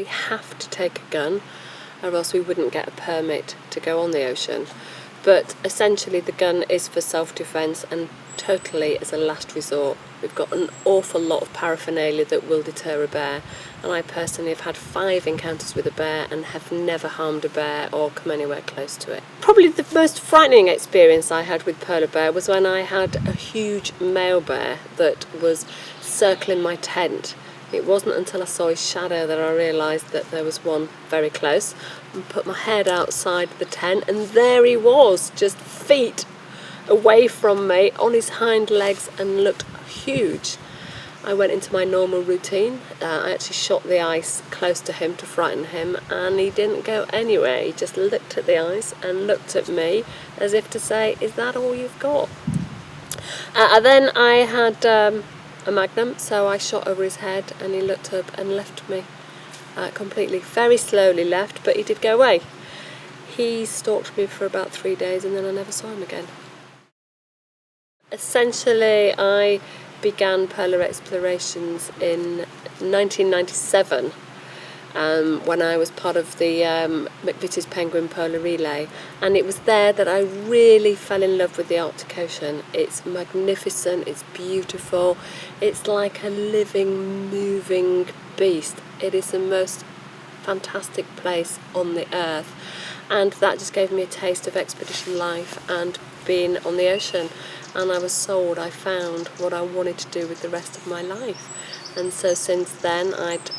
we have to take a gun, or else we wouldn't get a permit to go on the ocean. But essentially the gun is for self-defence and totally as a last resort. We've got an awful lot of paraphernalia that will deter a bear, and I personally have had 5 encounters with a bear and have never harmed a bear or come anywhere close to it. Probably the most frightening experience I had with polar bear was when I had a huge male bear that was circling my tent. It wasn't until I saw his shadow that I realised that there was one very close, and put my head outside the tent, and there he was, just feet away from me on his hind legs, and looked huge. I went into my normal routine. I actually shot the ice close to him to frighten him, and he didn't go anywhere. He just looked at the ice and looked at me as if to say, "Is that all you've got?" Then I had a Magnum, so I shot over his head, and he looked up and left me completely. Very slowly left, but he did go away. He stalked me for about 3 days, and then I never saw him again. Essentially, I began polar explorations in 1997 when I was part of the McVitie's Penguin Polar Relay, and it was there that I really fell in love with the Arctic Ocean. It's magnificent, it's beautiful, it's like a living, moving beast. It is the most fantastic place on the earth, and that just gave me a taste of expedition life and being on the ocean. And I was sold. I found what I wanted to do with the rest of my life. And so since then I'd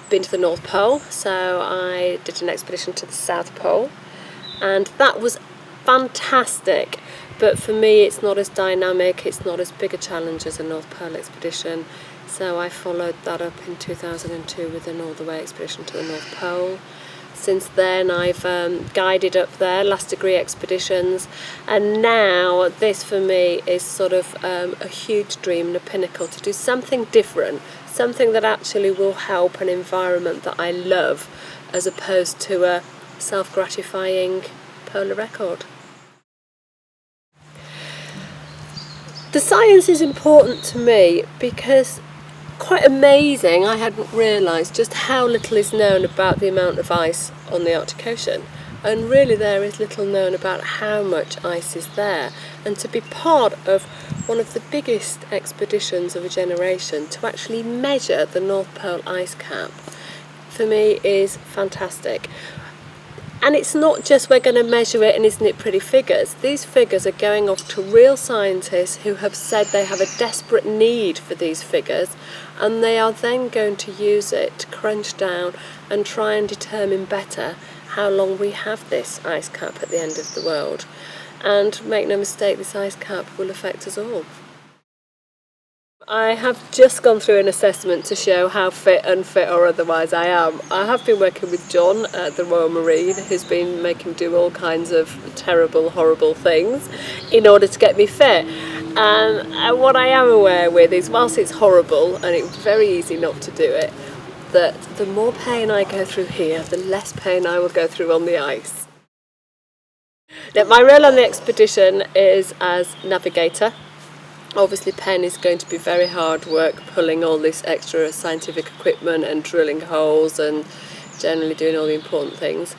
been to the North Pole, so I did an expedition to the South Pole, and that was fantastic. But for me it's not as dynamic, it's not as big a challenge as a North Pole expedition, so I followed that up in 2002 with an all-the-way expedition to the North Pole. Since then I've guided up there, last degree expeditions, and now this for me is sort of a huge dream and a pinnacle to do something different, something that actually will help an environment that I love, as opposed to a self-gratifying polar record. The science is important to me because quite amazing, I hadn't realised just how little is known about the amount of ice on the Arctic Ocean, and really there is little known about how much ice is there. And to be part of one of the biggest expeditions of a generation to actually measure the North Pole ice cap, for me is fantastic. And it's not just we're going to measure it and isn't it pretty figures. These figures are going off to real scientists who have said they have a desperate need for these figures, and they are then going to use it to crunch down and try and determine better how long we have this ice cap at the end of the world. And make no mistake, this ice cap will affect us all. I have just gone through an assessment to show how fit, unfit or otherwise I am. I have been working with John at the Royal Marine, who's been making me do all kinds of terrible, horrible things in order to get me fit. And what I am aware with is, whilst it's horrible and it's very easy not to do it, that the more pain I go through here, the less pain I will go through on the ice. Now, my role on the expedition is as navigator. Obviously Penn is going to be very hard work pulling all this extra scientific equipment and drilling holes and generally doing all the important things.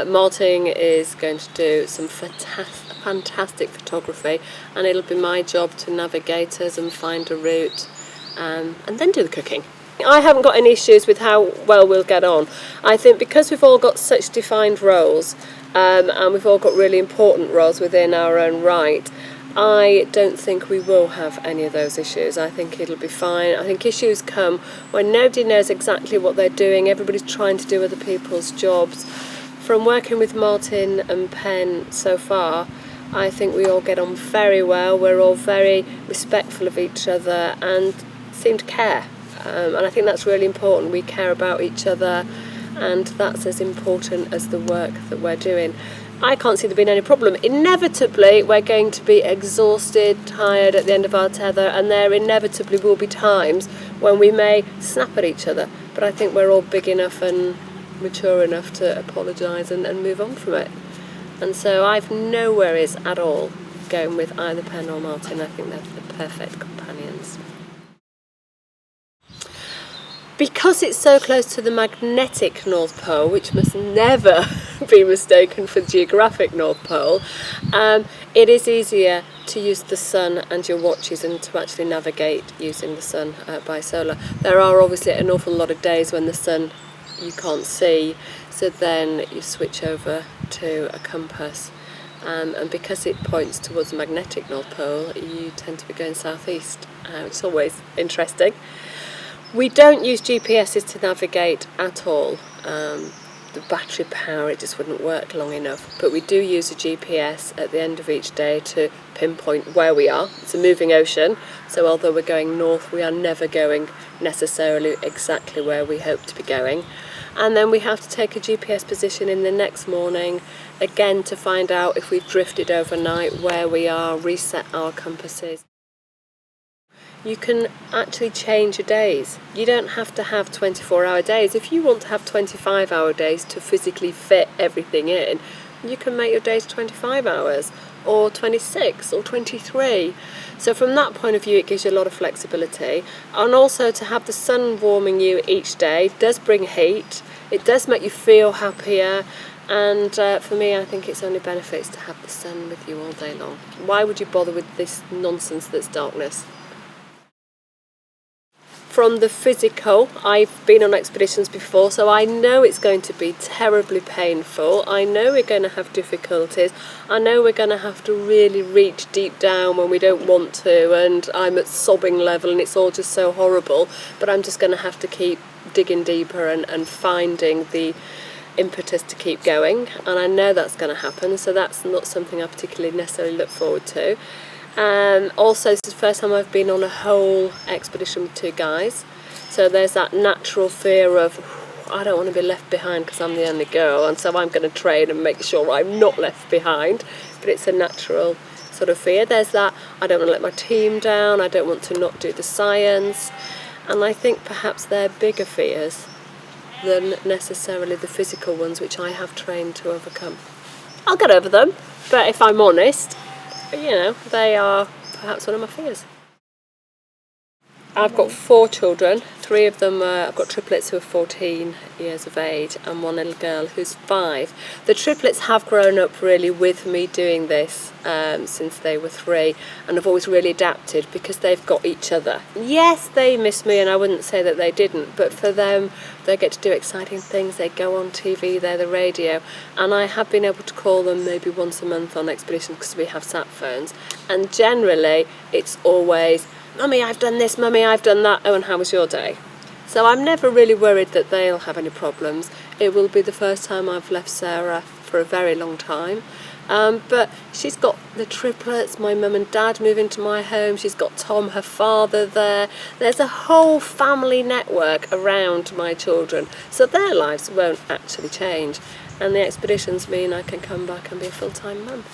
Martin is going to do some fantastic photography, and it'll be my job to navigate us and find a route and then do the cooking. I haven't got any issues with how well we'll get on. I think because we've all got such defined roles and we've all got really important roles within our own right, I don't think we will have any of those issues. I think it'll be fine. I think issues come when nobody knows exactly what they're doing, everybody's trying to do other people's jobs. From working with Martin and Penn so far, I think we all get on very well. We're all very respectful of each other and seem to care. And I think that's really important. We care about each other, and that's as important as the work that we're doing. I can't see there being any problem. Inevitably, we're going to be exhausted, tired at the end of our tether, and there inevitably will be times when we may snap at each other. But I think we're all big enough and mature enough to apologise and move on from it. And so I've no worries at all going with either Penn or Martin. I think they're the perfect companions. Because it's so close to the magnetic North Pole, which must never be mistaken for the geographic North Pole, it is easier to use the sun and your watches and to actually navigate using the sun by solar. There are obviously an awful lot of days when the sun you can't see, so then you switch over to a compass. And because it points towards the magnetic North Pole, you tend to be going southeast, which is always interesting. We don't use GPSs to navigate at all. The battery power, it just wouldn't work long enough. But we do use a GPS at the end of each day to pinpoint where we are. It's a moving ocean, so although we're going north, we are never going necessarily exactly where we hope to be going. And then we have to take a GPS position in the next morning, again to find out if we've drifted overnight, where we are, reset our compasses. You can actually change your days. You don't have to have 24-hour days. If you want to have 25-hour days to physically fit everything in, you can make your days 25 hours or 26 or 23. So from that point of view, it gives you a lot of flexibility. And also to have the sun warming you each day does bring heat. It does make you feel happier. And for me, I think it's only benefits to have the sun with you all day long. Why would you bother with this nonsense that's darkness? From the physical, I've been on expeditions before, so I know it's going to be terribly painful. I know we're going to have difficulties. I know we're going to have to really reach deep down when we don't want to, and I'm at sobbing level and it's all just so horrible. But I'm just going to have to keep digging deeper and finding the impetus to keep going. And I know that's going to happen, so that's not something I particularly necessarily look forward to. Also, this is the first time I've been on a whole expedition with two guys, so there's that natural fear of I don't want to be left behind because I'm the only girl, and so I'm going to train and make sure I'm not left behind. But it's a natural sort of fear. There's that I don't want to let my team down, I don't want to not do the science, and I think perhaps they're bigger fears than necessarily the physical ones, which I have trained to overcome. I'll get over them, but if I'm honest, you know, they are perhaps one of my fears. I've got 4 children. 3 of them, I've got triplets who are 14 years of age and 1 little girl who's 5. The triplets have grown up really with me doing this since they were 3, and have always really adapted because they've got each other. Yes, they miss me, and I wouldn't say that they didn't, but for them, they get to do exciting things. They go on TV, they're the radio, and I have been able to call them maybe once a month on expeditions because we have sat phones, and generally it's always, Mummy, I've done this, Mummy, I've done that, oh, and how was your day? So I'm never really worried that they'll have any problems. It will be the first time I've left Sarah for a very long time. But she's got the triplets, my mum and dad move into my home, she's got Tom, her father, there. There's a whole family network around my children, so their lives won't actually change. And the expeditions mean I can come back and be a full-time mum.